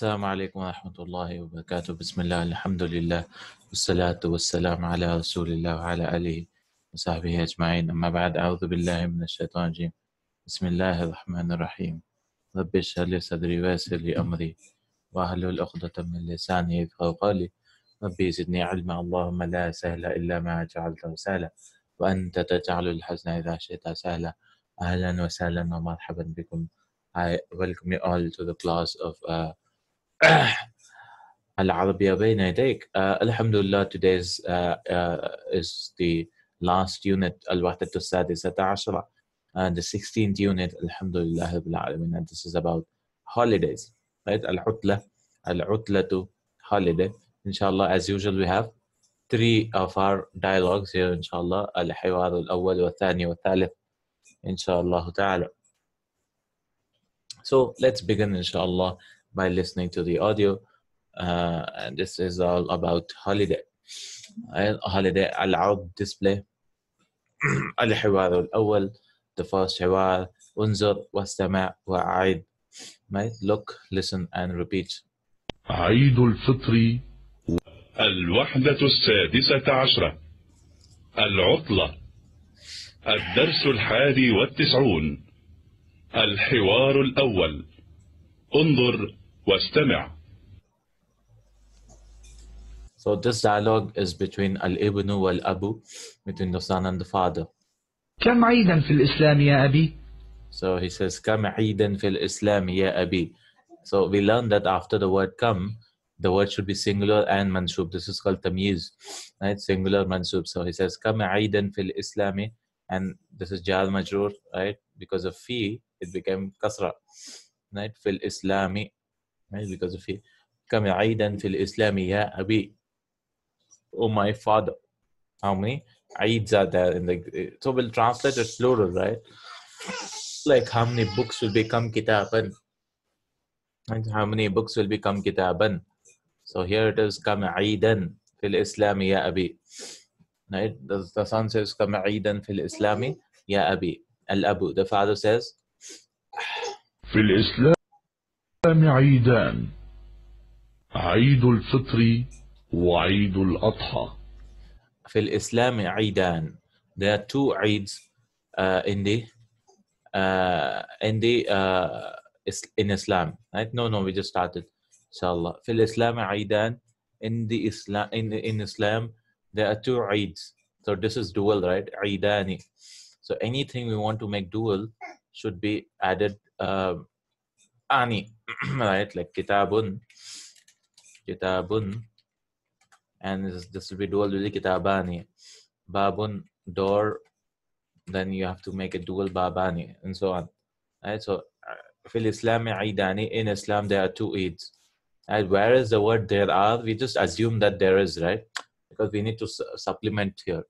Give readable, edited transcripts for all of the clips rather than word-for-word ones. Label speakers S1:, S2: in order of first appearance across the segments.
S1: السلام عليكم ورحمة الله وبركاته. بسم الله الحمد لله والصلاة والسلام على رسول الله وعلى آله وصحبه أجمعين. أما بعد، أعوذ بالله من الشيطان الرجيم. بسم الله الرحمن الرحيم. رب اشرح لي صدري ويسر لي أمري واحلل عقدة من لساني يفقهوا قولي. ربي زدني علما. اللهم لا سهل إلا ما جعلته سهلا وأنت تجعل الحزن إذا شئت سهلا. أهلا وسهلا ومرحبا بكم. I welcome you all to the class of Arabiyya Bayna Yadayk. Alhamdulillah, today's is the last unit, Al-Wahdatu Sadisata Ashra, and the 16th unit, Alhamdulillah Rabbil Alameen, and this is about holidays, right? Al-Utla, Al-Utlatu, holiday. Inshallah, as usual, we have three of our dialogues here, inshallah, Al-Hiwar Al-Awwal wa Thani wa Thalith, inshallah ta'ala. So let's begin, inshallah, by listening to the audio. And this is all about holiday. Holiday al-Aud display. Al-Hiwar al-Awwal, the first Hiwar. Unzur wastama' wa'aid. Right? Look, listen, and repeat.
S2: عيد الفطر. الوحدة السادسة عشرة. العطلة. الدرس 91. الحوار الأول. انظر واستمع.
S1: So this dialogue is between al-Ibnu wal-Abu, between the son and the father.
S3: كم عيدا في الإسلام يا أبي؟
S1: So he says, كم عيدا في الإسلام يا أبي. So we learned that after the word come, the word should be singular and mansub. This is called tamyiz, right? Singular mansub. So he says, كم عيدا في الإسلام, and this is jar majrur, right? Because of fi, it became kasra, right? في الإسلام, right? Because of fi. كم عيدا في الإسلام يا أبي. Oh my father. How many Eids are there in the? So we'll translate it plural, right? Like how many books will become kitaban? And how many books will become kitaban? So here it is, kam Eidan fil Islami ya abi. Right? The son says, kam Eidan fil Islami ya abi. Al-Abu. The father says,
S2: في الإسلام عيدان. عيد الفطر وعيد الأضحى.
S1: fil Islami Eidan. There are two Eids in Islam, right? No, we just started. Inshallah. Fil Islam Eidan. In Islam, there are two Eids. So this is dual, right? Eidani. So anything we want to make dual should be added ani, right? Like kitabun, and this will be dual with kitabani. Babun, door, then you have to make a dual babani, and so on. Right? So fil Islam Eidani, in Islam there are two Eids. And where is the word there are? We just assume that there is, right? Because we need to supplement here,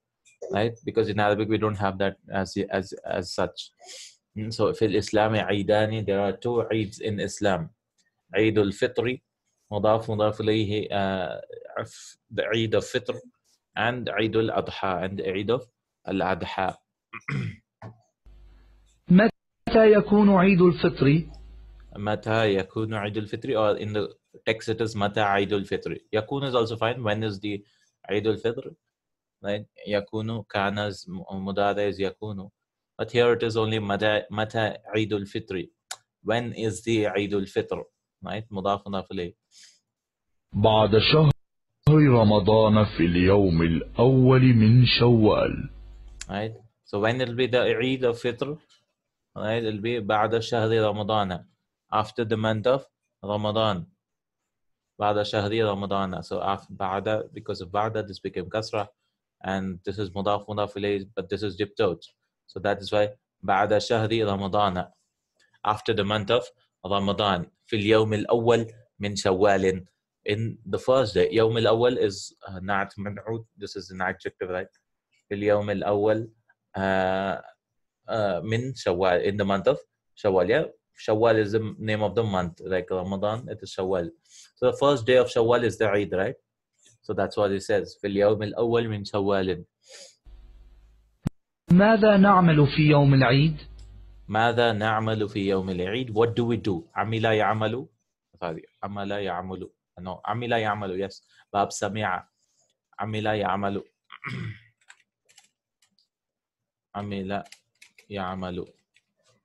S1: right? Because in Arabic we don't have that as such. So fil Islam Eidani, there are two Eids in Islam. Eid al-Fitri, mudaf ilayhi, the Eid of Fitr, and Eid al-Adha, and the Eid of al-Adha.
S3: متى يكون عيد الفطر؟
S1: متى يكون عيد الفطر, or in the text it is متى عيد الفطر. يكون is also fine. When is the عيد الفطر? Right? يكون, كان مضارع is يكون. But here it is only متى عيد الفطر. When is the عيد الفطر? Right? مضاف إليه.
S2: بعد شهر رمضان في اليوم الأول من شوال.
S1: Right? So when it will be the Eid of Fitr? Right? It will be بعد شهر رمضان, after the month of Ramadan. بعد شهر رمضان. So after بعد, because of بعد, this became kasra, and this is مضاف إليه, but this is diptote. So that is why بعد شهر رمضان, after the month of Ramadan. في اليوم الأول من شوال, in the first day. يوم الأول is نعت منعوت. This is an adjective, right? في اليوم الأول من شوال, in the month of Shawwal. Yeah, Shawwal is the name of the month, like Ramadan, it is Shawwal. So the first day of Shawwal is the Eid, right? So that's what he says. في اليوم الأول من شوال.
S3: ماذا نعمل في يوم العيد؟
S1: ماذا نعمل في يوم العيد? What do we do? عمل يعمل. Sorry, عمل يعمل. No, عمل يعمل. Yes. باب سمع. عمل يعمل. عمل يعمل.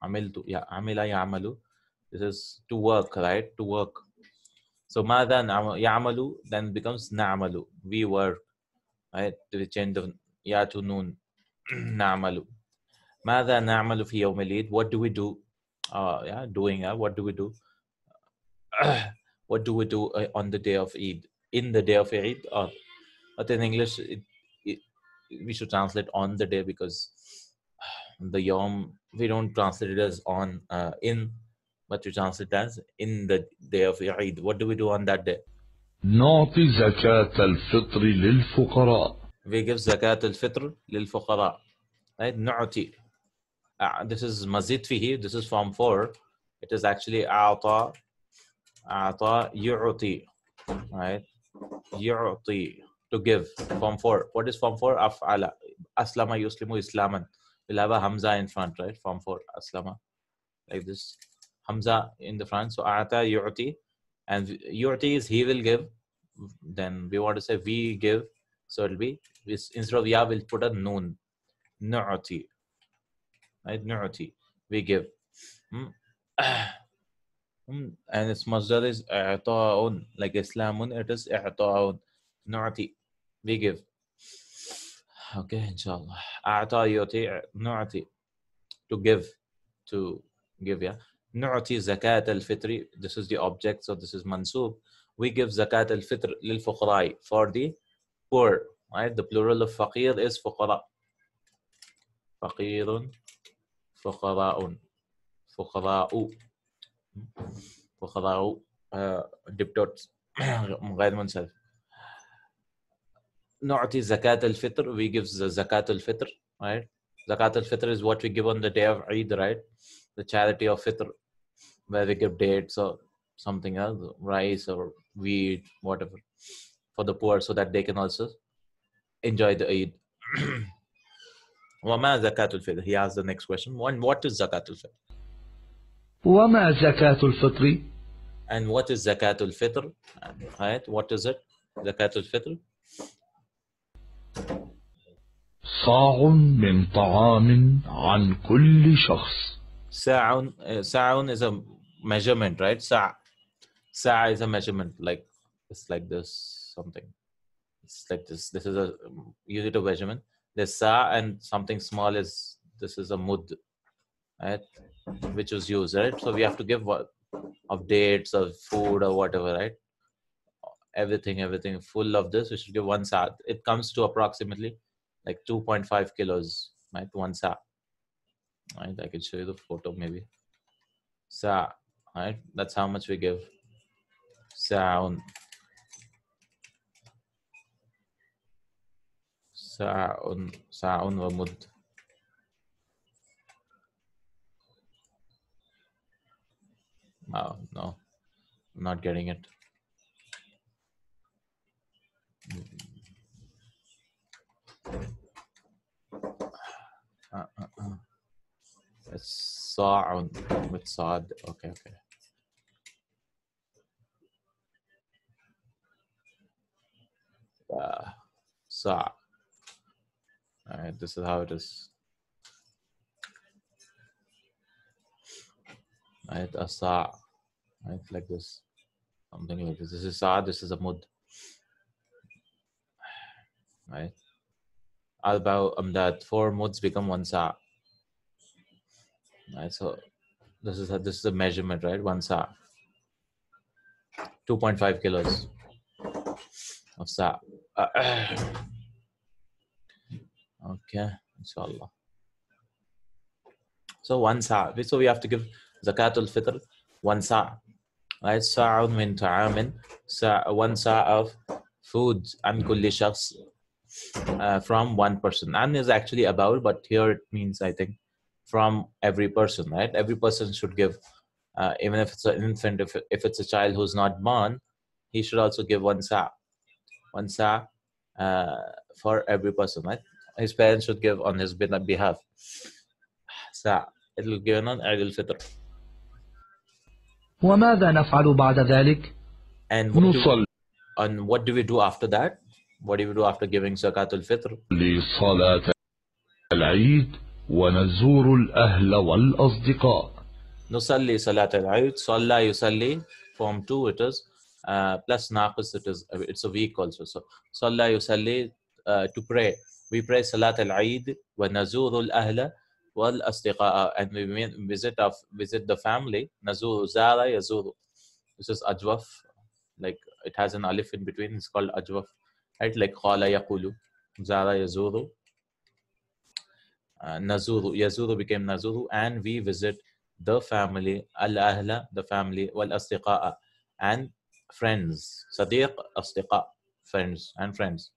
S1: عملت. Yeah. عمل يعمل. This is to work, right? To work. So ماذا يعمل then becomes نعمل. We work, right? We change the ya to noon. نعمل. ماذا نعمل في يوم العيد? What do we do? Yeah, doing. What do we do? What do we do on the day of Eid? In the day of Eid? But in English, we should translate on the day, because the Yom, we don't translate it as on, in, but we translate it as in the day of Eid. What do we do on that day?
S2: نعطي زكاة الفطر للفقراء.
S1: We give zakat al-fitr lil-fuqara. Right? Nu'ti. This is mazid fihi. This is form 4. It is actually a'ta yu'ti. Right? Yu'ti. To give. Form 4. What is form 4? Af'ala. Aslama yuslimu islaman. We'll have a hamza in front, right? Form 4. Aslama. Like this. Hamza in the front. So a'ta yu'ti. And yu'ti is he will give. Then we want to say we give. So it'll be, instead of ya, we'll put a noon. Nu'ti. Right? Nu'ti. We give. And its masdar is i'ta'un. Like Islamun, it is i'ta'un. Nu'ti. We give. Okay, inshallah. A'ta yu'ti nu'ti. To give. To give, yeah. Nu'ti zakat al-fitri. This is the object, so this is mansub. We give zakat al-fitr lil-fuqara'i, for the poor. Right? The plural of faqir is fuqara. Faqirun, fuqara'un, fuqara'u, fuqara'u, diptotes, غير منصرف. نعطي زكاة الفطر. We give the zakat al-fitr, right? Zakat al-fitr is what we give on the day of Eid, right? The charity of fitr, where we give dates or something else, rice or wheat, whatever, for the poor, so that they can also enjoy the Eid. وما زكاة الفطر? He asks the next question. One, what is zakat al-fitr?
S3: وما زكاة الفطر؟
S1: And what is zakat al-fitr? Right? What is it? Zakat al-fitr?
S2: صاع من طعام عن كل شخص.
S1: Sa'un is a measurement, right? Sa' is a measurement, like it's like this, something. It's like this. This is a unit of measurement. There's sa' and something small is, this is a mud, right? Which was used, right? So we have to give what of dates, of food, or whatever, right? Everything full of this. We should give one sa'. It comes to approximately like 2.5 kilos, right? One sa'. Right? I can show you the photo maybe. Sa', right? That's how much we give. Sa'un. Sa'un wa mud. Oh, no, I'm not getting it. It's sa'un with sad. Okay. Sa'. Alright, this is how it is. Right, a sa'. Right, like this. Something like this. This is sa', this is a mud. Right. About that 4 muds become 1 sa'. Right, so this is a measurement, right? 1 sa'. 2.5 kilos of sa'. Okay, inshallah. So 1 sa'. So we have to give zakatul fitr 1 sa'. Right? Sa'un min ta'amin. 1 sa' of food an kulli shakhs, from one person. An is actually about, but here it means, I think, from every person, right? Every person should give Even if it's an infant, if it's a child who's not born, he should also give one sa'. One sa' for every person, right? His parents should give on his behalf. Sa'. It will be given on Eid al-Fitr.
S3: وماذا نفعل بعد ذلك؟
S1: And what do we do after that? What do we do after giving Zakat al-Fitr?
S2: لصلاة العيد ونزور الأهل والأصدقاء.
S1: Nusalli Salat al-Eid. Salla yusalli, form 2 it is, plus naqis it's a week also. So Salla yusalli, to pray. We pray Salat al-Eid wa nazuru al-ahla wal asdiqa, and we visit the family. Nazuru, zara yazuru. This is ajwaf, like it has an alif in between. It's called ajwaf, right? Like qala yaqulu, zara yazuru. Nazuru, yazuru became nazuru, and we visit the family, al-ahla, the family, wal-asdiqa'a, and friends. Sadiq, asdiqa, friends and friends.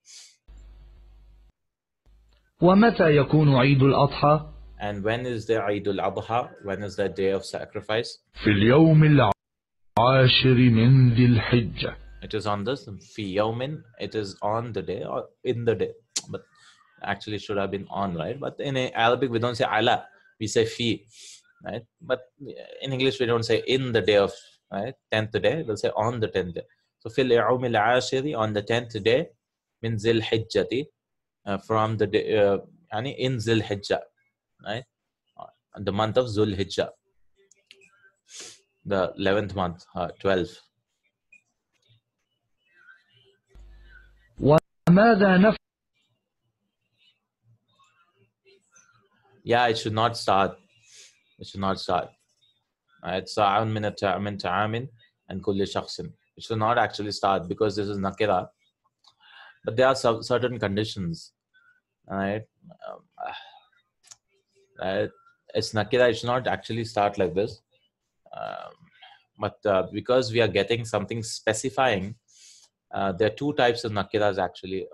S3: ومتى يكون عيد الأضحى؟
S1: And when is the Eid al-Adha? When is the day of sacrifice?
S2: في اليوم العاشر من ذي الحجة.
S1: It is on this, fi yawmin, it is on the day or in the day. But actually should have been on, right? But in Arabic, we don't say ala, we say fi, right? But in English, we don't say in the day of, right, 10th day, we'll say on the 10th day. So fil yawmil ashiri, on the 10th day, min zil hijjati, from the day, in zil hijjah, right? The month of Zul Hijjah, the 11th month, 12.
S3: وماذا نفعل؟
S1: Yeah, it should not start. It should not start. Right? Sa'un min ta'amin and kulli shakhsin. It should not actually start because this is nakira. But there are certain conditions. Right? It's nakira. It should not actually start like this. But because we are getting something specifying, there are two types of nakiras actually.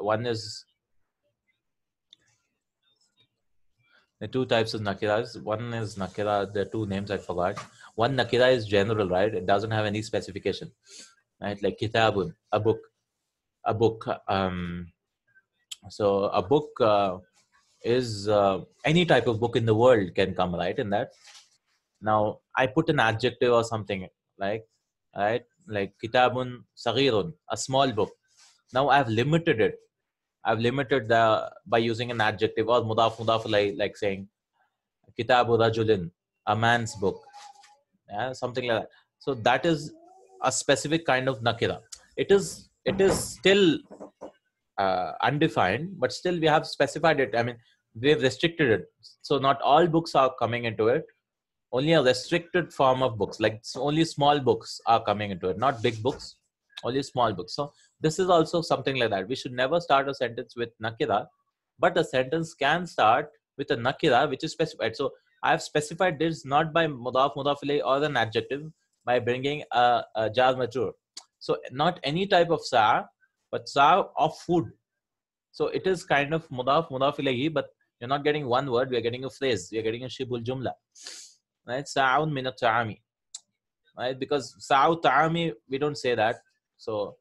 S1: The two types of nakiras. One is nakira, there are two names I forgot. One nakira is general, right? It doesn't have any specification, right? Like kitabun, a book. A book. So a book is any type of book in the world can come, right? In that. Now I put an adjective or something, right? Like kitabun saghirun, a small book. Now I've limited it. I've limited by using an adjective or mudaf like saying kitabu rajulin, a man's book, yeah, something like that. So that is a specific kind of nakira. It is still undefined, but still we have specified it. I mean, we have restricted it. So not all books are coming into it. Only a restricted form of books, like only small books are coming into it, not big books, only small books. So this is also something like that. We should never start a sentence with nakira, but a sentence can start with a nakira which is specified. So I have specified this not by mudaf, mudaf ilayhi or an adjective, by bringing a jar majrur. So not any type of sa, but sa of food. So it is kind of mudaf, mudaf ilayhi, but you're not getting one word, we are getting a phrase, we are getting a shibul jumla. Right? Sa'un min at-ta'ami. Right? Because sa'u ta'ami, we don't say that. So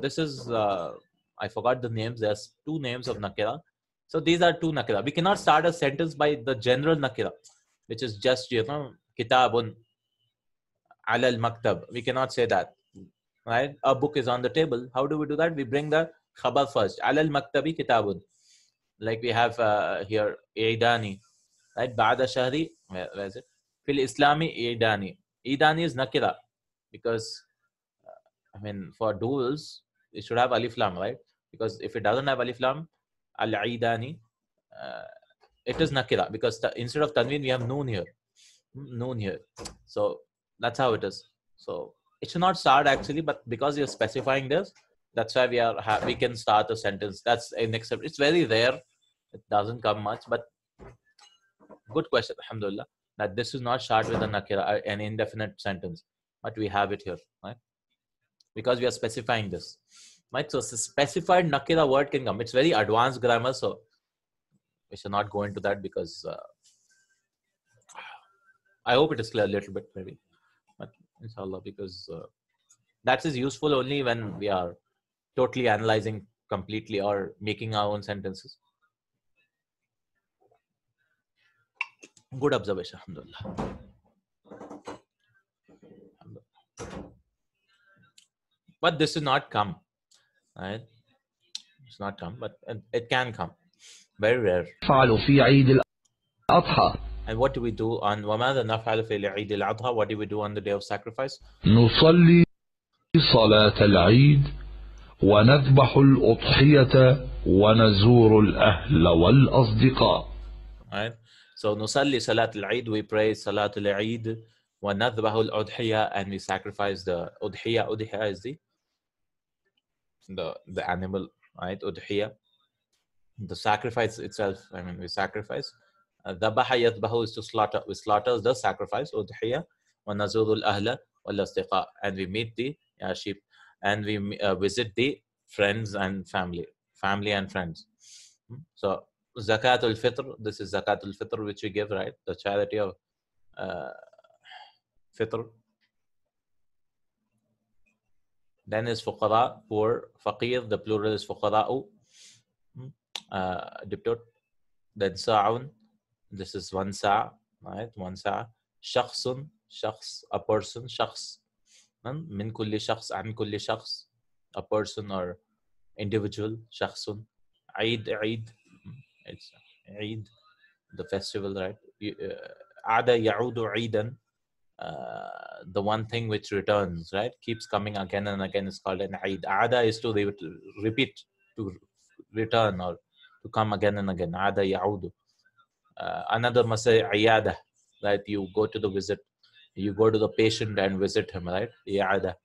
S1: this is, I forgot the names. There's two names of nakira. So these are two nakira. We cannot start a sentence by the general nakira, which is just, kitabun ala al-maktab. We cannot say that. Right? A book is on the table. How do we do that? We bring the khabar first. Ala al-maktabi kitabun. Like we have here, Eidani. Right? Ba'da shahri, where is it? Fil Islami Eidani. Eidani is nakira because, I mean, for duels, it should have alif lam, right? Because if it doesn't have alif lam, al-Eidani, it is nakira because instead of tanween, we have noon here. Noon here. So that's how it is. So it should not start actually, but because you're specifying this, that's why we can start a sentence. That's an exception. It's very rare. It doesn't come much, but good question, alhamdulillah, that this is not start with a nakira, an indefinite sentence, but we have it here, right? Because we are specifying this, right? So specified nakira word can come. It's very advanced grammar, so we should not go into that because I hope it is clear a little bit, maybe. inshallah, because that is useful only when we are totally analyzing completely or making our own sentences. Good observation, alhamdulillah. But this is not come, right? It's not come, but it can come. Very rare.
S3: نفعل في عيد الأضحى
S1: And what do we do on وَمَاذَا نَفْعَلُ فِي عِيدِ الْأَضْحَى? What do we do on the day of sacrifice?
S2: نصلي صلاة العيد ونذبح الأضحية ونزور الأهل والأصدقاء.
S1: Right? So نصلي صلاة العيد, we pray صلاة العيد, ونذبح الأضحية, and we sacrifice the أضحية. أضحية is the animal, right? أضحية, the sacrifice itself. I mean, we sacrifice. ذبح يذبح is to slaughter. We slaughter the sacrifice. أضحية. ونزور الأهل والأصدقاء, and we meet the sheep, and we visit the friends and family and friends. So Zakatul Fitr, this is Zakatul Fitr which we give, right? The charity of Fitr. Then is Fuqara, poor. Faqir, the plural is Fuqara'u. Diptot. Then Sa'un, this is one Sa', right? One Sa'. Shakhsun, shakhs, a person. Shakhs. Min kulli shakhs, an kulli shakhs. A person or individual. Shakhsun. Eid, Eid. It's Eid, the festival, right? Ada ya'udu Eidan, the one thing which returns, right? Keeps coming again and again is called an Eid. Ada is to repeat, to return or to come again and again. Ada ya'udu. Another masay ayada, right? You go to the patient and visit him, right? Ya'ada.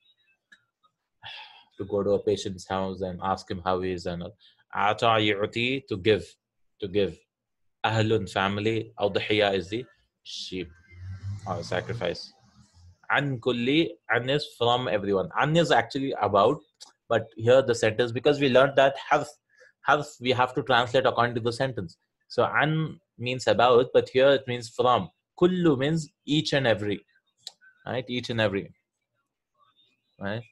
S1: To go to a patient's house and ask him how he is and all. Ata yu'ti, to give. Ahlun, family. Awdahiya is the sheep or sacrifice. An kulli, an is from everyone. An is actually about, but here the sentence, because we learned that harf we have to translate according to the sentence. So an means about, but here it means from. Kullu means each and every, right? Each and every, right?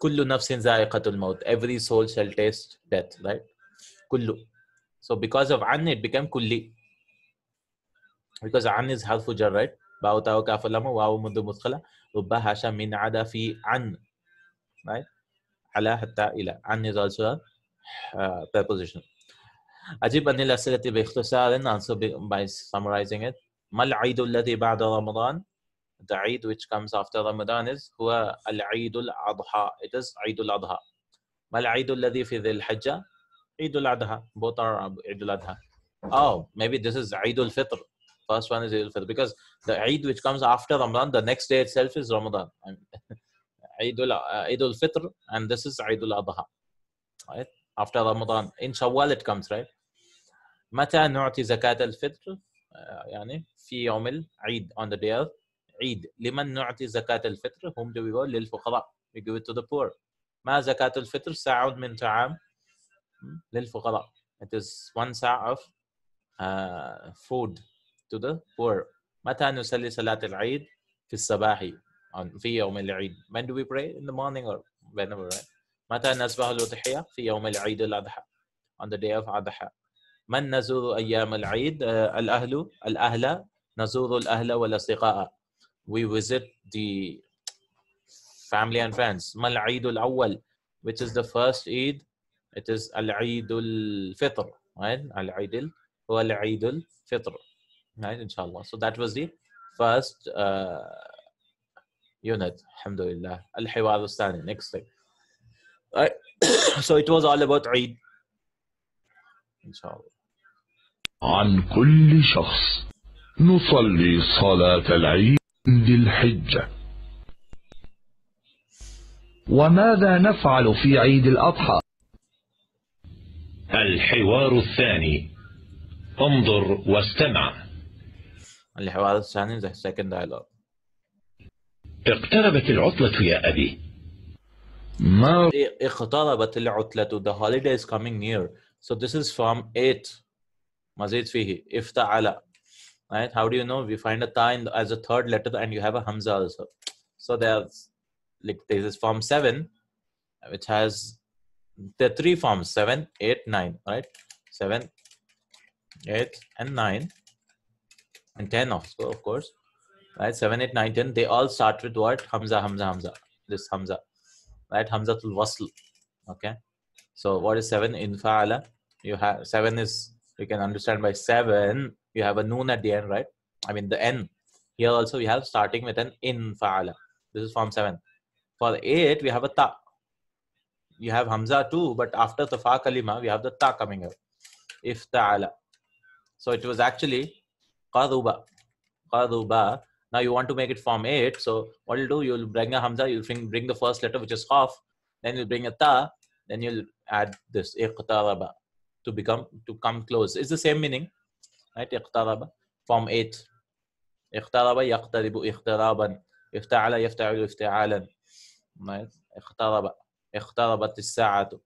S1: Kullu nafsin za'iqatul maut. Every soul shall taste death, right? Kullu. So because of an, it became kulli. Because an is harfu jar, right? Ba'u ta'u kafu lamu wawu muddu mudkhala rubba hasha min ada fi an, right? Ala hatta ila. An is also a preposition. Ajib anil asilati bi ikhtisarin, answer by summarizing it. Mal Eidul ladhi ba'da Ramadan. The Eid which comes after Ramadan is huwa al-Eidul Adha. It is Eidul Adha. Mal Eidul ladhi fi dhil hajja. Eidul Adha. Both are Eidul Adha. Oh, maybe this is Eidul Fitr. First one is Eidul Fitr, because the Eid which comes after Ramadan, the next day itself is Ramadan. Eidul Fitr, and this is Eidul Adha, right? After Ramadan, in Shawwal it comes, right? متى نعطي زكاة الفطر؟ يعني في يوم العيد, on the day of Eid. لمن نعطي زكاة الفطر? Whom do we go? للفقراء. We give it to the poor. ما زكاة الفطر؟ ساع من طعام للفقراء. It is one sa' of food to the poor. متى نصلي صلاة العيد؟ في الصباح, في يوم العيد. When do we pray? In the morning or whenever, right? متى نذبح الأضحية؟ في يوم العيد الأضحى, on the day of Adha. من نزور أيام العيد؟ الأهل نزور الأهل والأصدقاء. We visit the family and friends. ما العيد الأول? Which is the first Eid? It is العيد الفطر, right? العيد هو العيد الفطر, right? Inshallah. So that was the first unit. Alhamdulillah. Al-Hiwar al-Thani. Next thing. Right. So it was all about Eid. Inshallah.
S2: عن كل شخص نصلي صلاة العيد ذي الحجة.
S3: وماذا نفعل في عيد الأضحى؟
S4: الحوار الثاني، انظر واستمع.
S1: الحوار الثاني, the second dialogue.
S4: اقتربت العطلة يا أبي.
S2: ما
S1: اقتربت العطلة, the holiday is coming near. So this is from 8. Mazid fihi, ifta'ala. Right? How do you know? We find a ta as a third letter and you have a hamza also. So there's this form 7, which has the 3 forms 7, 8, 9, right? 7, 8, and 9, and 10 also, of course, right? 7, 8, 9, 10. They all start with what? Hamza, Hamza, Hamza. This Hamza, right? Hamzatul wasl. Okay. So what is 7 in fa'ala? You have 7 is, you can understand by 7 you have a noon at the end, right? I mean the n. Here also we have starting with an in fa'ala. This is form 7. For 8 we have a ta. You have hamza too, but after the fa kalima we have the ta coming out. Ifta'ala. So it was actually qaduba. Qaduba. Now you want to make it form 8. So what you'll do, you'll bring a hamza, you'll bring the first letter, which is qaf, then you'll bring a ta, then you'll add this iqtaraba to come close. It's the same meaning, right? Iqtaraba, form 8. Iqtaraba yaqtaribu iqtaraban. Ifta'ala yafta'alu ifta'alan. Right? Iqtaraba. Iqtarabat as-sa'atu.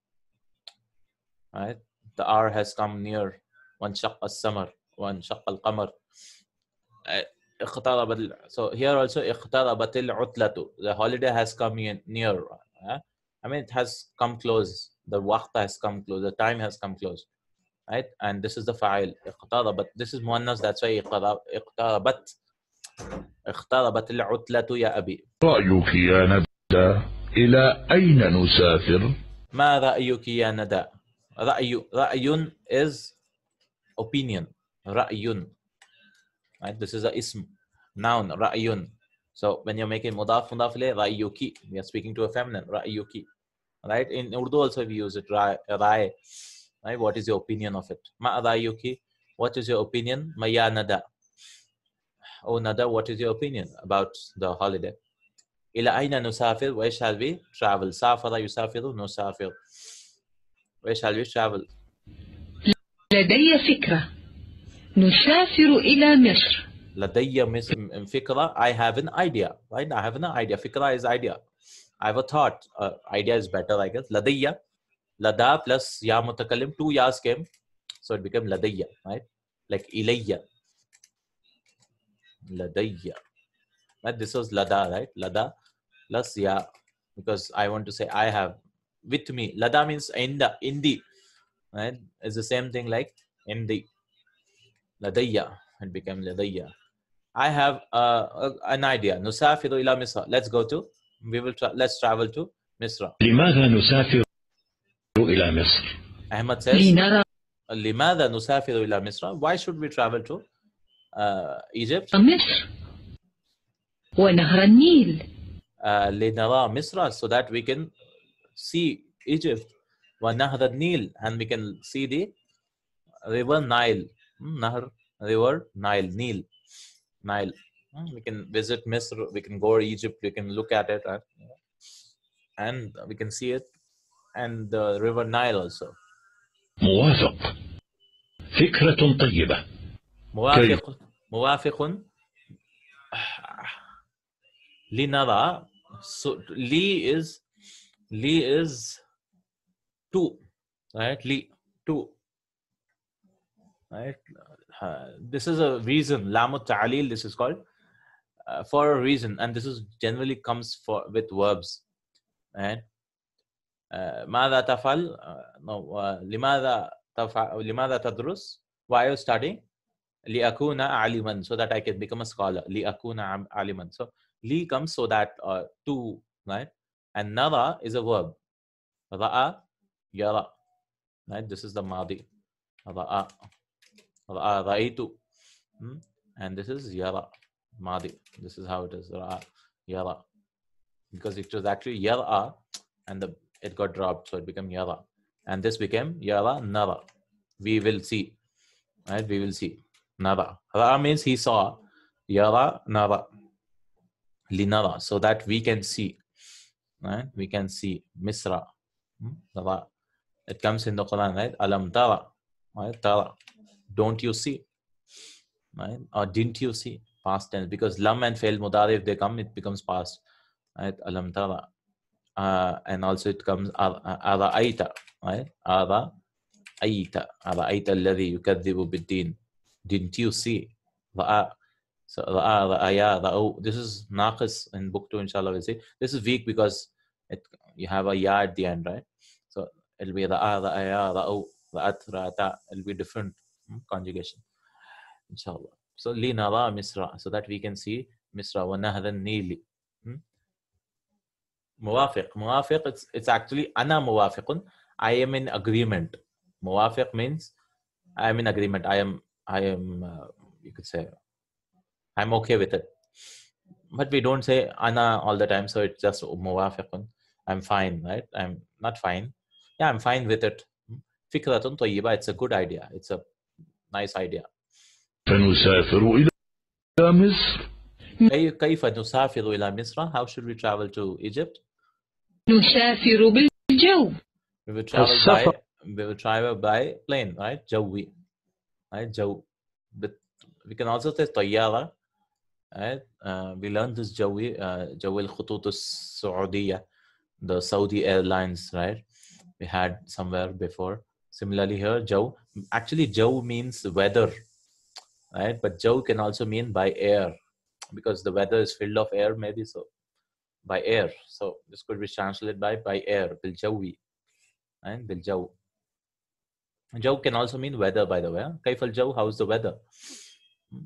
S1: Right? The hour has come near. One shaqqa as-samar. One shaqqa al-qamar. So here also iqtarabatil utlatu. The holiday has come near. I mean, it has come close. The waqt has come close. The time has come close. Right? And this is the fa'il. Iqtarabat. This is muannas. That's why iqtarabat. iqtarabatil utlatu ya abi.
S2: رأيك يا ندى إلى أين نسافر؟
S1: ما رأيك يا ندى? رأي is opinion. رأي. Right? This is a ism, noun, ra'yun. So when you're making mudaf ilayh, ra'yuki, we are speaking to a feminine, ra'yuki. Right? In Urdu also we use it, ra'i. Right? What is your opinion of it? Ma ra'yuki, what is your opinion? Ma ya nada. Oh nada, what is your opinion about the holiday? Ila ayna nusafir, where shall we travel? Safara yusafiru, nusafir. Where shall we travel?
S5: لدي فكرة نسافر إلى مصر.
S1: لدي fikra, I have an idea, right? I have an idea. Fikra is idea. I have a thought. Idea is better, I guess. Ladayya, lada plus ya mutakallim, 2 yas came, so it became ladayya, right? Like ilayya, ladayya. Right? This was lada, right? Lada plus ya, because I want to say I have with me. Lada means indi, right? It's the same thing like indi. Ladayya, it became ladayya. I have an idea. Nusafiru ila Misra. Let's go to. Let's travel to Misra.
S4: لماذا نسافر إلى مصر؟
S1: Ahmad says,
S5: لنرى
S1: لماذا نسافر إلى مصر? Why should we travel to Egypt?
S5: مصر ونهر النيل.
S1: لنرى مصر, so that we can see Egypt. ونهر النيل, and we can see the river Nile. Nahr, river Nile, Nile. Nile. We can visit Misr, we can go to Egypt, we can look at it, and we can see it, and the river Nile also.
S4: موافق. فكرة طيبة.
S1: موافق. لنرى. So li is 2, right? Li 2. Right? This is a reason. Lamut ta'alil, this is called for a reason, and this is generally comes with verbs. Right? ماذا تفعل? No. لماذا تدرس? Why are you studying? لأكون عالما, so that I can become a scholar. لأكون عالما. So li comes so that to, right? And nara is a verb. Ra'a, yara. Right? This is the madi. Ra'a. Ra'a, ra'aytu. And this is yara, madi. This is how it is. Ra'a, yara. Because it was actually yara, and it got dropped, so it became yara. And this became yara, nara. We will see. Right? We will see. Nara. Ra'a means he saw. Yara, nara. Linara, so that we can see. Right? We can see. Misra. Nara. It comes in the Quran, right? Alam tara. Right? Tara. Don't you see? Right? Or didn't you see? Past tense. Because lam and fail mudari, if they come, it becomes past. Right? Alam tara. And also it comes ara'aita. Right? Ara'aita. Ara'aita alladhi yukadhibu bid-din. Didn't you see? Ra'a. So ra'aya, ra'u. This is naqis in book 2, inshallah. We'll see. This is weak because you have a ya at the end, right? So it'll be ra'a, ra'aya, ra'u, ra'at, ra'ata. It'll be different conjugation, inshallah. So li nara misra, so that we can see misra wa nahran nili. Muwafiq. Muwafiq, it's actually ana muwafiqun. I am in agreement. Muwafiq means I am in agreement. I am you could say I'm okay with it. But we don't say ana all the time, so it's just muwafiqun. I'm fine, right? I'm not fine. Yeah, I'm fine with it. Fikratun tayyiba, it's a good idea. It's a nice idea.
S2: فنسافر إلى مصر.
S1: كيف نسافر إلى مصر? How should we travel to Egypt?
S5: نسافر بالجو.
S1: We will travel by plane, right? Jawi, right? Jaw. But we can also say tayyara, right? We learned this Jawi, Jawi al-Khutut al-Saudiya, the Saudi Airlines, right? We had somewhere before. Similarly here, Jaw. Actually, Jaw means weather, right? But Jaw can also mean by air, because the weather is filled of air, maybe so. By air. So this could be translated by air, bil Jawi, and bil Jaw. Jaw can also mean weather, by the way. Kaif al Jaw, how's the weather?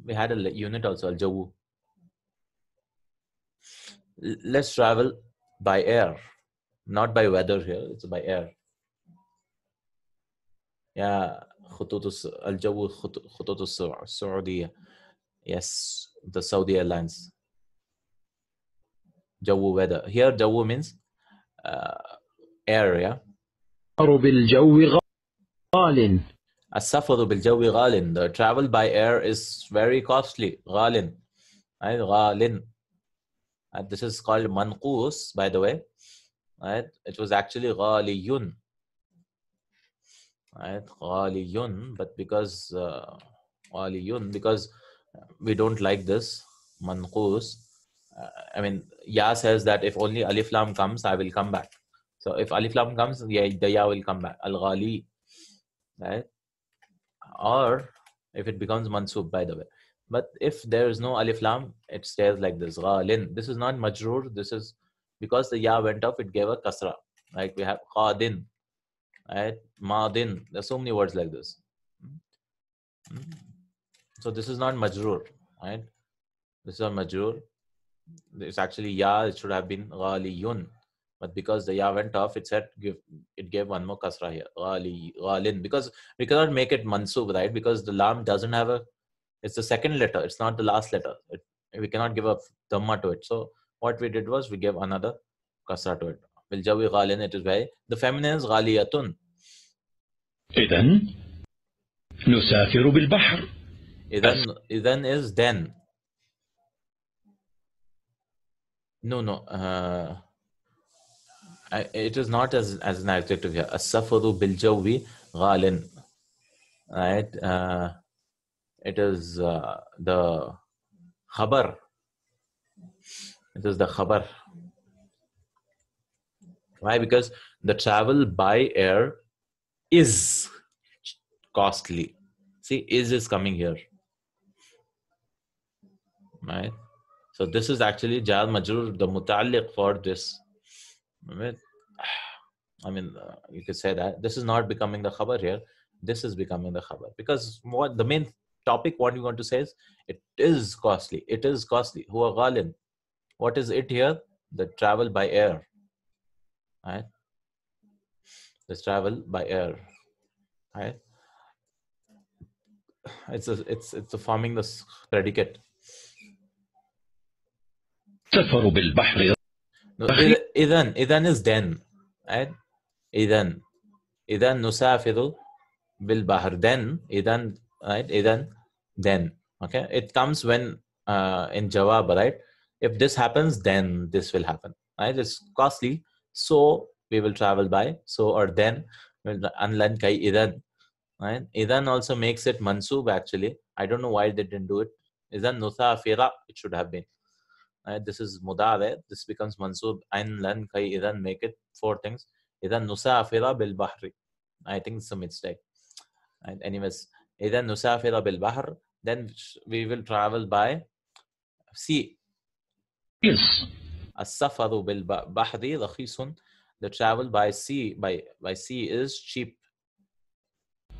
S1: We had a unit also, al Jaw. Let's travel by air, not by weather here, it's by air. Yeah, al-Jaw Khutut al-Saudiya. Yes, the Saudi Airlines. Jawu weather. Here, Jawu means air, yeah?
S3: بالجو غال.
S1: السفر بالجو غال. The travel by air is very costly. غال. Right? غال. This is called manqus, by the way. Right? It was actually غاليٌ. Right? غاليٌ, but because غاليٌ, because we don't like this manqus. I mean, Ya says that if only alif lam comes, I will come back. So if alif lam comes, yeah, the Ya will come back. Al-Ghali, right? Or if it becomes mansub, by the way. But if there is no alif lam, it stays like this. Ghalin. This is not majroor. This is because the Ya went off, it gave a kasra. Like we have qadin, right? Madin. There's so many words like this. So this is not majroor, right? This is not majroor. It's actually ya, it should have been ghaliyun, but because the ya went off, it gave one more kasra here, ghalin, because we cannot make it mansub, right? Because the lam doesn't have it's the second letter, it's not the last letter. We cannot give a dhamma to it. So what we did was we gave another kasra to it. Bil jawi ghalin, it is very, the feminine is ghaliyatun.
S4: إذن نسافر بالبحر.
S1: Idhan is then. No. It is not as an adjective here. As-safaru bil jawi ghalin. Right? It is the khabar. It is the khabar. Why? Because the travel by air is costly. See, is coming here. Right? So this is actually jar majrur, the muta'alliq for this. Right? I mean, you could say that this is not becoming the khabar here. This is becoming the khabar, because what the main topic, what you want to say is, it is costly. It is costly. Huwa ghalin. What is it here? The travel by air. Right? This travel by air. Right? It's forming this predicate.
S4: سفر بالبحر.
S1: No, idhan is then. Right? Idhan nusafiru bil bahr. Then idhan, right? Idhan, then. Okay, it comes when in jawab, right? If this happens, then this will happen. Right? It's costly, so we will travel by. So or then, unlan kai idhan. Right? Idhan also makes it mansub. Actually, I don't know why they didn't do it. Idhan nusafira, it should have been. Right? This is mudare. This becomes mansub. Ain lan kai idhan, make it four things. Idhan nusafira bil bahri. I think it's a mistake. And anyways, idhan nusafira bil bahr, then we will travel by sea.
S4: Yes.
S1: السفر بالبحر رخيص. The travel by sea is cheap.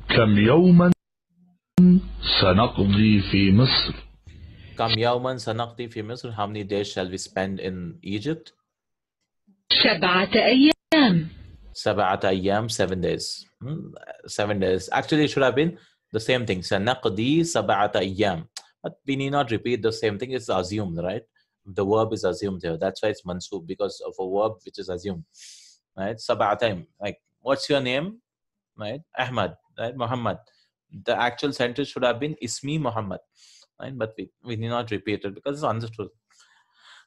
S3: كم يوما سنقضي في مصر
S1: كم يوما سنقضي في مصر. How many days shall we spend in Egypt?
S5: 7 أيام.
S1: 7 أيام, 7 days. 7 days. Actually, it should have been the same thing. سنقضي 7 أيام. But we need not repeat the same thing. It's assumed, right? The verb is assumed here. That's why it's mansub, because of a verb which is assumed. Right? 7 time. Like, what's your name? Right? Ahmad. Right? Muhammad. The actual sentence should have been Ismi Muhammad. Right? But we need not repeat it because it's understood.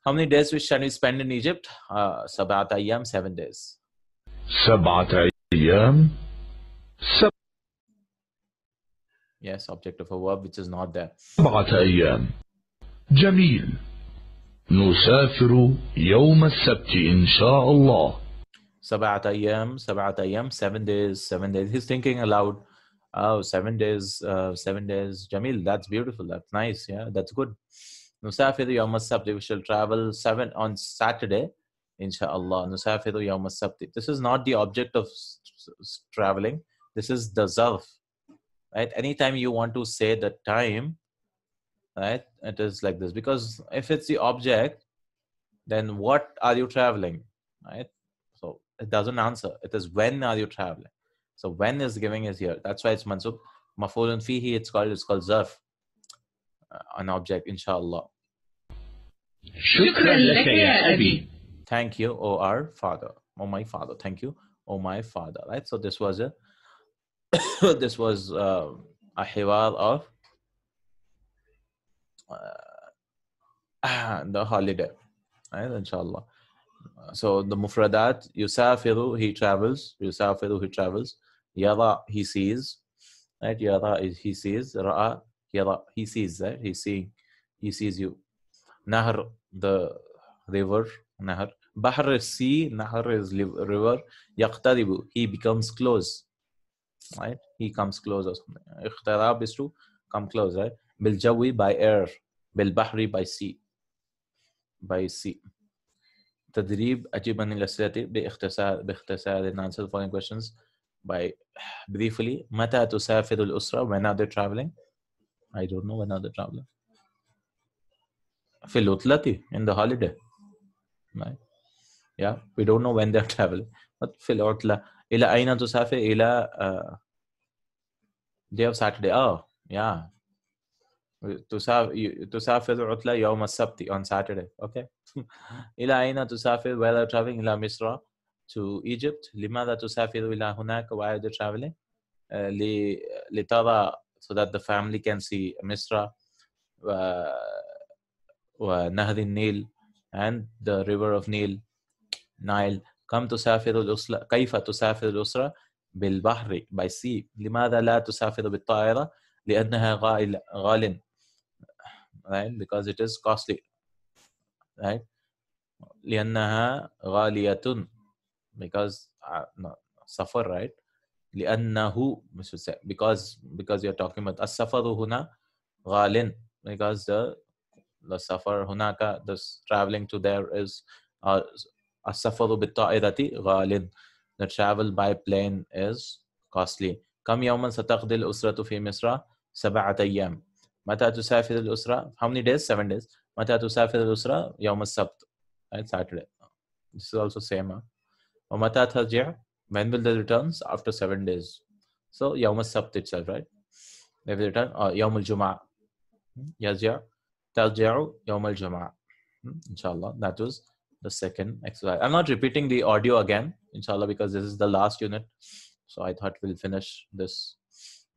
S1: How many days shall we spend in Egypt? 7 أيام, 7 days.
S3: 7 أيام
S1: Yes, object of a verb which is not there.
S3: 7 أيام جميل نسافر يوم السبت إن شاء الله
S1: 7 أيام, 7 أيام, 7 days, 7 days. He's thinking aloud. Oh, 7 days, 7 days. Jamil, that's beautiful. That's nice. Yeah, that's good. نسافر يوم السبت. We shall travel 7 on Saturday. Inshallah. نسافر يوم السبت. This is not the object of traveling. This is the zarf. Right? Anytime you want to say the time, right, it is like this. Because if it's the object, then what are you traveling? Right? So it doesn't answer. It is when are you traveling? So when is giving is here. That's why it's mansub. Maf'ulun fihi, it's called zarf. An object, inshallah.
S4: شكرا لك يا أبي.
S1: Thank you, O our father. Oh my father. Thank you, oh my father. Right? So this was a this was a hiwar of the holiday. Right? Inshallah. So the mufradat, yusafiru, he travels. Yusafiru, he travels. Yara, he sees. Right? Yara is he sees. Ra'a, yara, he sees. Right? He sees you. Nahr, the river. Nahr. Bahr is sea. Nahr is river. Yaqtaribu, he becomes close. Right? He comes close or something. Iqtarab is to come close. Right? Bil jawi, by air. Bil bahri, by sea. By sea. تدريب أجيب عن الأسئلة باختصار and answer the following questions by briefly. متى تسافر الأسرة? When are they traveling? I don't know when are they traveling. في العطلة, in the holiday. Right? Yeah, we don't know when they're traveling. But في العطلة. إلى أين تسافر? إلى day of Saturday. Oh, yeah. تسافر العطلة يوم السبت, on Saturday. Okay. إلى أين تسافر? Where are traveling? إلى مصر, to Egypt. لماذا تسافر إلى هناك? Why are they traveling? لترى, so that the family can see مصر ونهر النيل, and the river of Nile. كم تسافر الأسرة? كيف تسافر الأسرة؟ بالبحر, by sea. لماذا لا تسافر بالطائرة؟ لأنها غال. Right? Because it is costly. Right? لأنها غالية, because no, suffer, right? لأنه, we should say, because you're talking about السفر هنا غال, because the safar hunaka, this traveling to there is السفر بالطائرة غال, the travel by plane is costly. كم يوما ستقضي الأسرة في مصر؟ 7 أيام. متى تسافر الأسرة? How many days? 7 days. متى تسافر الأسرة؟ يوم السبت, right? Saturday. This is also same. ومتى ترجع? When will they return? After 7 days. So يوم السبت itself, right? They will return. يوم الجمعة. يرجع. ترجع يوم الجمعة. Inshallah. That was the second exercise. I'm not repeating the audio again, inshallah, because this is the last unit. So I thought we'll finish this.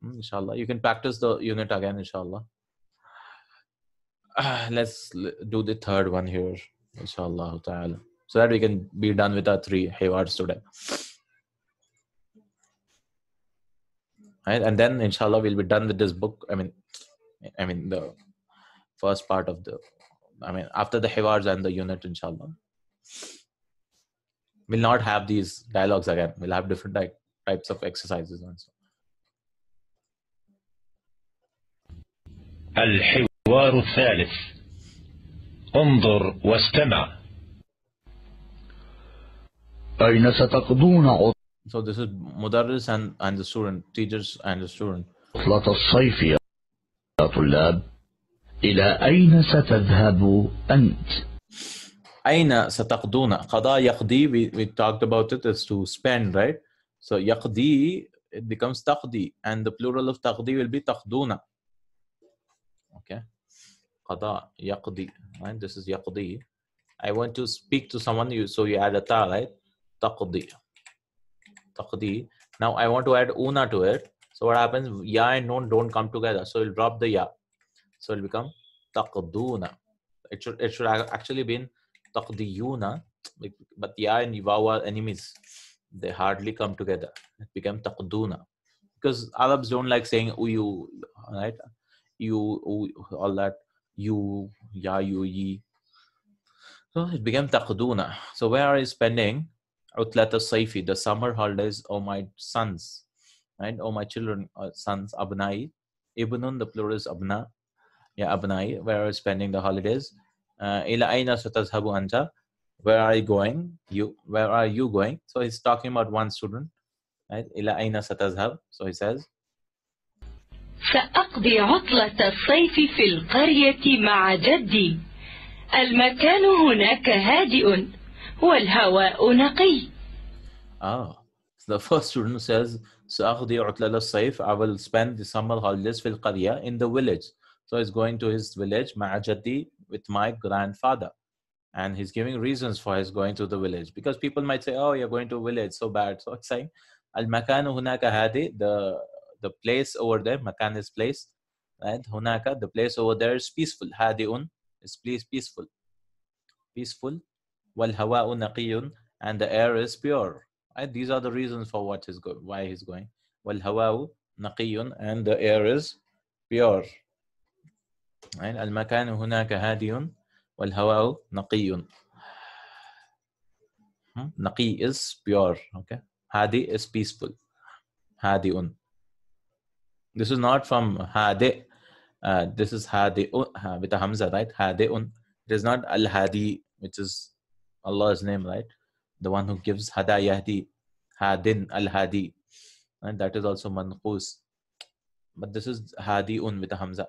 S1: Inshallah. You can practice the unit again, inshallah. Let's do the third one here, inshallah ta'ala, so that we can be done with our 3 hiwars today. Right? And then inshallah we'll be done with this book. I mean the first part of the, after the hiwars and the unit, inshallah. We'll not have these dialogues again. We'll have different types of exercises and so.
S4: الحوار الثالث. انظر واستمع.
S3: أين ستقضون
S1: So this is Mudarris and the student, teachers and the student.
S3: عطلة الصيف يا طلاب؟ إلى أين ستذهب أنت؟
S1: Aina sataqduna. Qada yaqdi, we talked about it, is to spend, right? So yaqdi, it becomes taqdi, and the plural of taqdi will be taqduna. Okay. Qada, yaqdi, right? This is yaqdi. I want to speak to someone, so you add a ta, right? Taqdi. Taqdi. Now I want to add una to it. So what happens? Ya and nun don't come together. So we'll drop the ya. So it'll become taqduna. It should actually be taqdiyuna, but ya and waw are enemies. They hardly come together. It became taqduna. Because Arabs don't like saying uyu, right? You, all that. You, ya, you, ye. So it became taqduna. So where are you spending utlat al-sayfi, the summer holidays, oh my sons, right? Oh my children, sons, abnai. Ibnun, the plural is abna. Yeah, abnai, where are you spending the holidays? Ila aina satazhabu anta, where are you going? Where are you going? So he's talking about one student, right? Ila aina satazhab. So he says,
S5: سأقضي عطلة الصيف في القرية مع جدي. المكان هناك هادئ والهواء نقي.
S1: so the first student says, سأقضي عطلة الصيف, I will spend the summer holidays في القرية, in the village. So he's going to his village, مع جدي, with my grandfather. And he's giving reasons for his going to the village. Because people might say, oh, you're going to a village, so bad. So it's saying, Al-makanu hunaka hadi, the place over there, makan is place, right? Hunaka, the place over there is peaceful. Hadiun is peaceful. Peaceful. Wal hawa'u naqiyun, and the air is pure. Right? These are the reasons for why he's going. Wal hawa'u naqiyun, and the air is pure. Right? Al-makanu hunaka hadiyun. والهواء نقي. Naqi is pure. Okay. Hadi is peaceful. Hadiun. This is not from hadi. This is hadi with a hamza, right? Hadiun. It is not al hadi, which is Allah's name, right? The one who gives hada yahdi. Hadin al hadi. And that is also manqus. But this is hadiun with a hamza.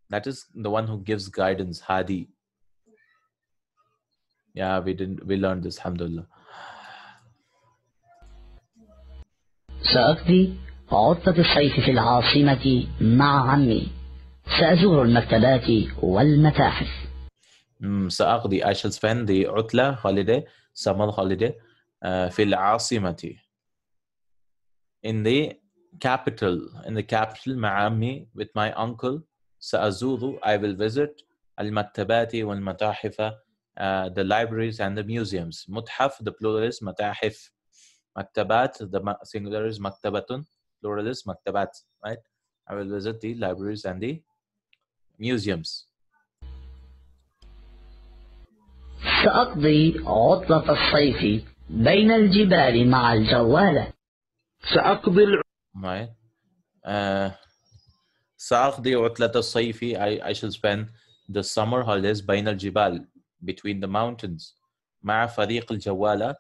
S1: That is the one who gives guidance. Hadi. Yeah, we learned this, alhamdulillah.
S6: سأقضي عطلة الصيف في العاصمة مع عمي. سأزور المكتبات والمتاحف.
S1: سأقضي, I shall spend the عطلة holiday, summer holiday, في العاصمة, in the capital, مع عمي, with my uncle. سأزور, I will visit, المكتبات والمتاحف, the libraries and the museums. متحف, the plural is متاحف. Maktabat, the singular is maktabatun, plural is maktabat, right? I will visit the libraries and the museums.
S6: سأقضي عطلة الصيف بين الجبال مع الجوالة.
S3: سأقضي
S1: Right. سأقضي عطلة الصيف, I shall spend the summer holidays بين الجبال, between the mountains. مع فريق الجوالة,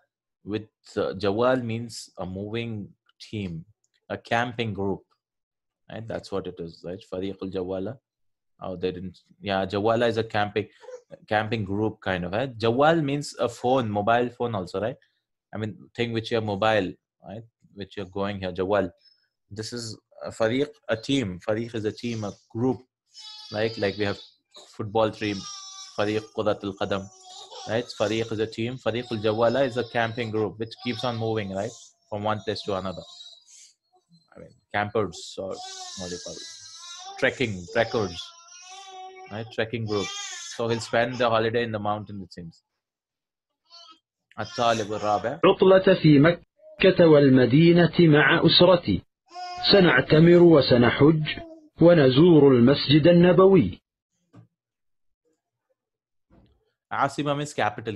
S1: with Jawal means a moving team, a camping group, right? That's what it is, right? Fariqul Jawala. Oh, they didn't. Yeah, Jawala is a camping group kind of. Right? Jawal means a phone, mobile phone also, right? I mean, thing which you're mobile, right? Which you're going here, Jawal. This is a Fariq, a team. Fariq is a team, a group, like we have football team, Fariq Quratul Qadam. Right? Fariq is a team. Fariq al-Jawala is a camping group which keeps on moving, right? From one place to another. I mean, campers, or what do you call it? Trekkers, right? Trekking group. So he'll spend the holiday in the mountain, it seems. الطالب الرابع.
S3: عطلة في مكة والمدينة مع أسرتي. سنعتمر وسنحج ونزور المسجد النبوي.
S1: Asima means capital.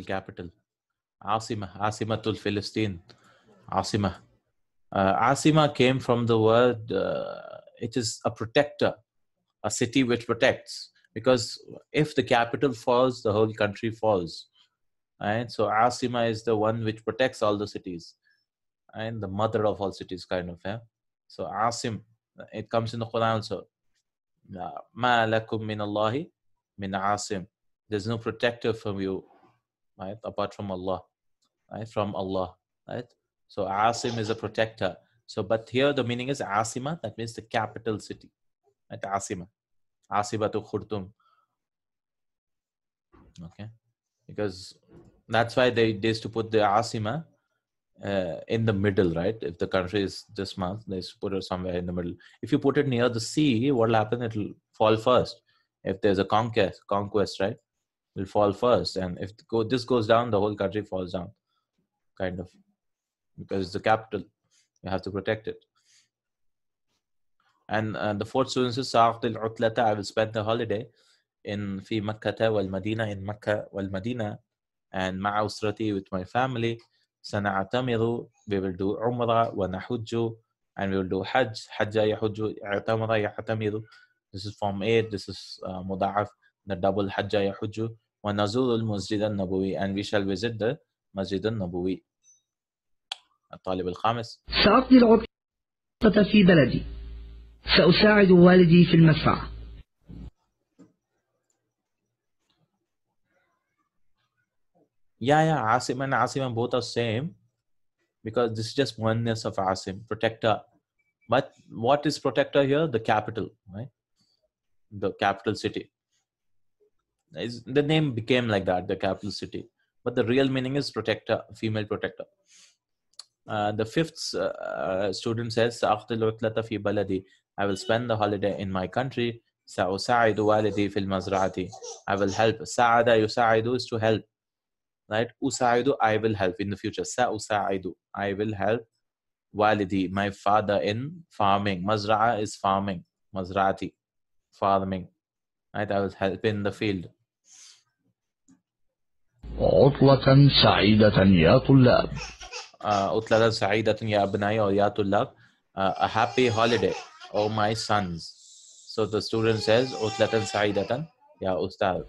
S1: Asimatul Philistine. Asima. Asima came from the word, it is a protector, a city which protects. Because if the capital falls, the whole country falls. Right? So Asima is the one which protects all the cities, and the mother of all cities, kind of. Yeah. So Asim, it comes in the Quran also. Ma lakum min Allahi min Asim. There's no protector from you, right? Apart from Allah, right? From Allah, right? So Asim is a protector. So, but here the meaning is Asima. That means the capital city, right? Asima, Asibatu Khurtum. Okay, because that's why they used to put the Asima in the middle, right? If the country is this month, they put it somewhere in the middle. If you put it near the sea, what will happen? It will fall first. If there's a conquest, right? It will fall first. And if this goes down, the whole country falls down, kind of, because it's the capital. You have to protect it. And the fourth student is Sa'aqtil Utlata. I will spend the holiday in Fi Makkah wal Madina, in Makkah wal Madina, and Ma'a Usrati, with my family. Sana'atamiru, we will do Umrah wa Nahujju, and we will do Hajj. Hajja Yahujju, I'tamara Yahtamiru. This is Form 8, this is Muda'af, the double Hajja Yahujju. Wa Nazul al Masjid al Nabawi, and we shall visit the Masjid al Nabawi. الطالب الخامس.
S3: سأقضي العطلة في بلدي. سأساعد والدي في المزرعة.
S1: Yeah, Asim and Asim both are same, because this is just oneness of Asim, protector. But what is protector here? The capital, right? The capital city. The name became like that, the capital city. But the real meaning is protector, female protector. The fifth student says, I will spend the holiday in my country. سأساعد والدي في المزرعة. I will help. ساعد يساعد is to help. Right? أساعد, I will help in the future. سأساعد, I will help. Walidi, my father, in farming. Mazra'a is farming. Mazra'ati, farming. Right? I will help in the field.
S2: عطلة سعيدة يا طلاب.
S1: Utlatan Sa'idatan ya abnai or ya tullab. A happy holiday, oh my sons. So the student says, Utlatan Sa'idatan ya ustad.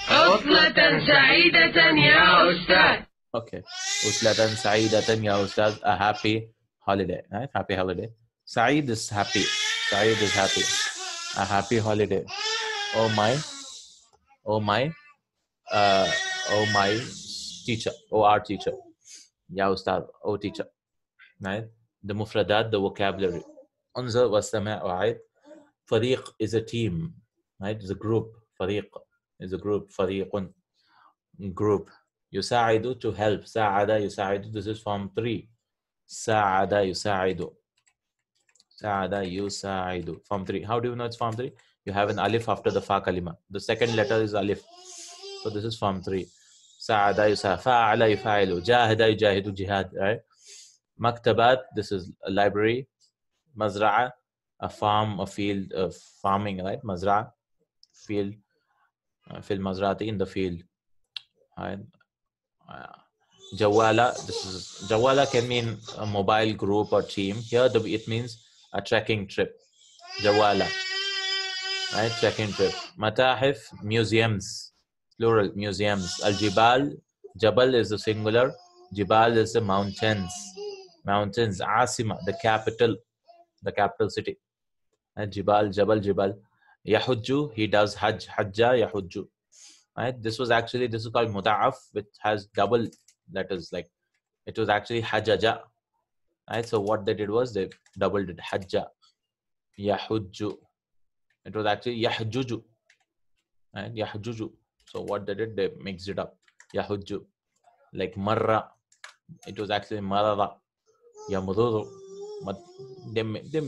S5: عطلة سعيدة يا أستاذ.
S1: Okay. Utlatan Sa'idatan ya ustad. A happy holiday. Right? Happy holiday. Sa'id is happy. Sa'id is happy. A happy holiday. Oh my teacher, oh our teacher. Ya Ustad, oh teacher. Right? The mufradat, the vocabulary. Unzur wastama' wa'id. Fariq is a team. Right? It's a group. Fariq is a group. Fariqun, group. Yusa'idu, to help. Sa'ada yusa'idu. This is form 3. Sa'ada yusa'idu. Sa'ada yusa'idu. Form 3. How do you know it's form 3? You have an alif after the fa kalima. The second letter is alif. So this is form 3. Sa'ada yusa, fa'ala yufa'ilu, jahada yujahidu, jihad, right? Maktabat, this is a library. Mazra'a, a farm, a field of farming, right? Mazra'a, field, fil mazrati, in the field. Right? Jawala, this is, Jawala can mean a mobile group or team. Here it means a trekking trip. Jawala, right? Trekking trip. Matahif, museums. Plural, museums. Al-Jibal, Jabal is the singular. Jibal is the mountains. Mountains. Asima, the capital city. Jibal, Jabal, Jibal. Yahujju, he does Hajj. Hajja, Yahujju. Right? This is called Muda'af, which has double letters. Like, it was actually Hajjaja. Right? So what they did was they doubled it. Hajja, Yahujju. It was actually Yahjuju. Right? Yahjuju. So what they did, they mixed it up. Yahujju. Like Marra. It was actually Marara. Yamururu. But they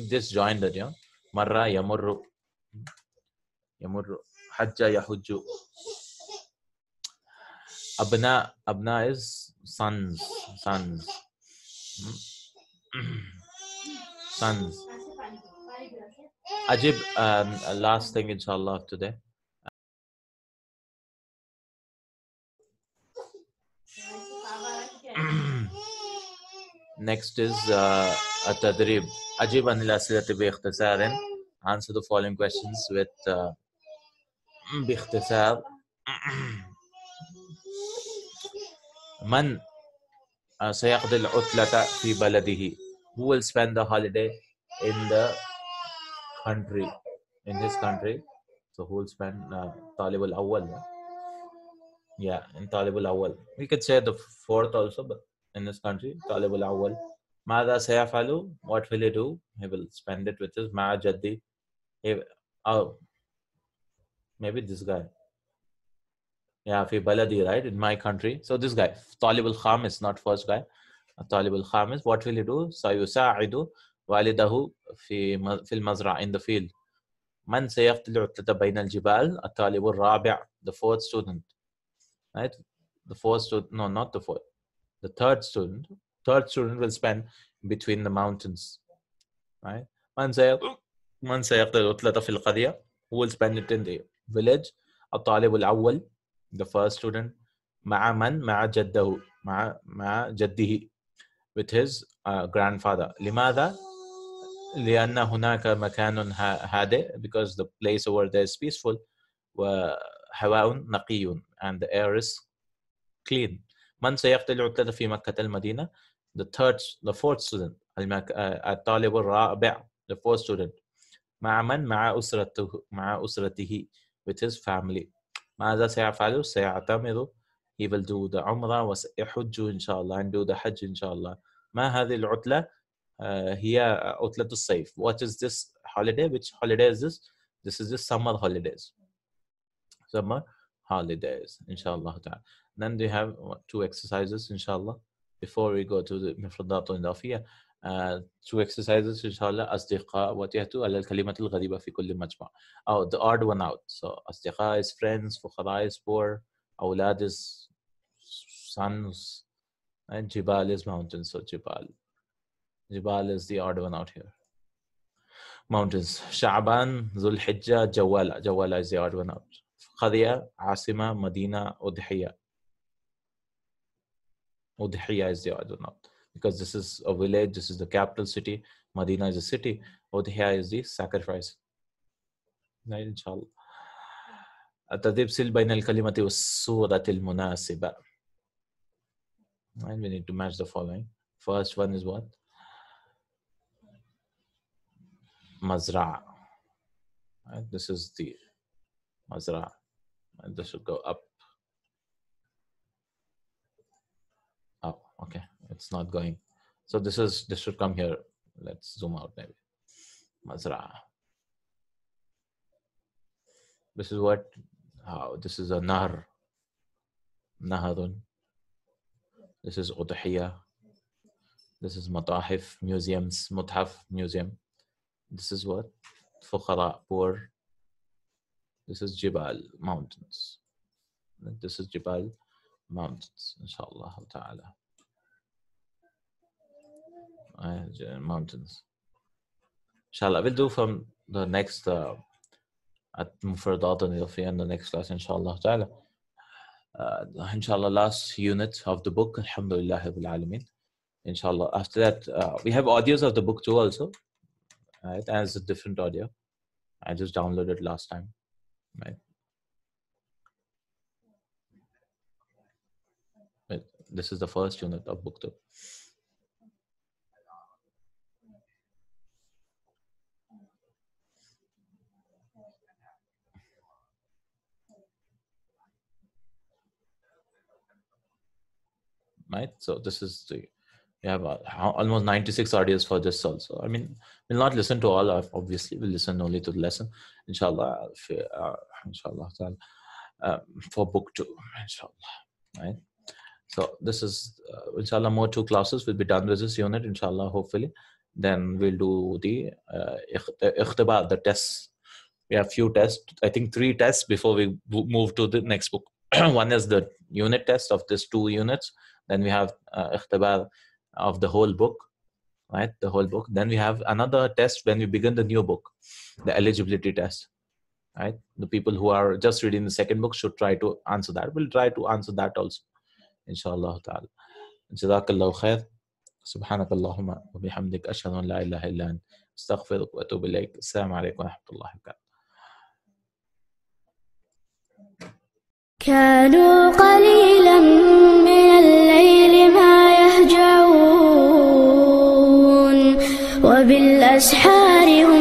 S1: just joined it, yeah. Marra, Yamurru. Yamurru. Hajja, Yahujju. Abna is sons. Sons. Sons. Ajib, last thing inshallah today. Next is a tadrib. Ajib anil asilati bi ikhtisarin. Answer the following questions with باختصار من سيقضي العطلة في بلده. Who will spend the holiday in the country, in his country? So who will spend طالب الأول? Yeah, in طالب الأول. We could say the fourth also, but in this country, طالب الأول. ماذا سيفعل? What will he do? He will spend it with his مع جدي. Oh, maybe this guy. Yeah, في بلدي, right? In my country. So this guy, طالب الخامس, not first guy. الطالب الخامس. What will he do? سيساعد والده في المزرعة, in the field. من سيقضي العطلة بين الجبال؟ الطالب الرابع, the fourth student. Right? The fourth student, no, not the fourth. The third student. Third student will spend between the mountains. Right? من سيقضي العطلة في القرية? Who will spend it in the village? الطالب الأول, the first student. مع من؟ مع جده, مع جده, with his grandfather. لماذا؟ لأن هناك مكان هادئ, because the place over there is peaceful. وهواء نقي, and the air is clean. من سيقضي العطلة في مكة المدينة? The fourth student. الطالب الرابع, the fourth student. مع من؟ مع أسرته, with his family. ماذا سيفعل؟ سيعتمر, he will do the عمرة وسيحج إن شاء الله, and do the حج إن شاء الله. ما هذه العطلة؟ هي عطلة الصيف. What is this holiday? Which holiday is this? This is the summer holidays. Summer holidays, inshallah ta'ala. Then we have two exercises, inshallah, before we go to the مفردات الإضافية. Two exercises, inshallah. أصدقاء وتأتوا على الكلمة الغريبة في كل مجمع. Oh, the odd one out. So أصدقاء is friends, فقراء is poor, أولاد is sons, and جبال is mountains. So جبال is the odd one out here. Mountains. شعبان, ذو الحجة, جوالة is the odd one out. قرية, عاصمة, مدينة, أضحية is the odd one out, because this is a village, this is the capital city. Medina is a city. Udhiya is the sacrifice. Right, inshallah. التدريب سل بين الكلمة والصورة المناسبة. Right, we need to match the following. First one is what? Mazra'. Right, this is the Mazra'. And this should go up. Oh, okay. It's not going. So this should come here. Let's zoom out maybe. Mazra'. This is what? This is a nahr. Naharun. This is udhiyah. This is matahif, museums. Muthaf, museum. This is what? Fuqara, poor. This is jibal, mountains. This is jibal, mountains. Inshallah ta'ala. Mountains. Inshallah, we'll do from the next مفردات الإضافية in the next class, inshallah ta'ala. Inshallah, last unit of the book, alhamdulillah rabbil alameen. Inshallah, after that, we have audios of the book too also. Right, as a different audio. I just downloaded last time. Right. But this is the first unit of book 2. Right, so this is the, we have almost 96 audios for this also. I mean, we'll not listen to all, obviously. We'll listen only to the lesson, inshallah, inshallah, for book 2, inshallah. Right, so this is, inshallah, more 2 classes will be done with this unit, inshallah, hopefully. Then we'll do the ikhtibar, the tests. We have few tests, I think 3 tests before we move to the next book. One is the unit test of these 2 units. Then we have ikhtibar of the whole book, right? The whole book. Then we have another test when we begin the new book, the eligibility test, right? The people who are just reading the second book should try to answer that. We'll try to answer that also, inshallah ta'ala. Jazakallahu khair. سبحانك اللهم وبحمدك أشهد أن لا إله إلا أنت أستغفرك وأتوب إليك. السلام عليكم ورحمة الله وبركاته.
S7: كانوا قليلا من الليل ما يهجعون وبالأسحار هم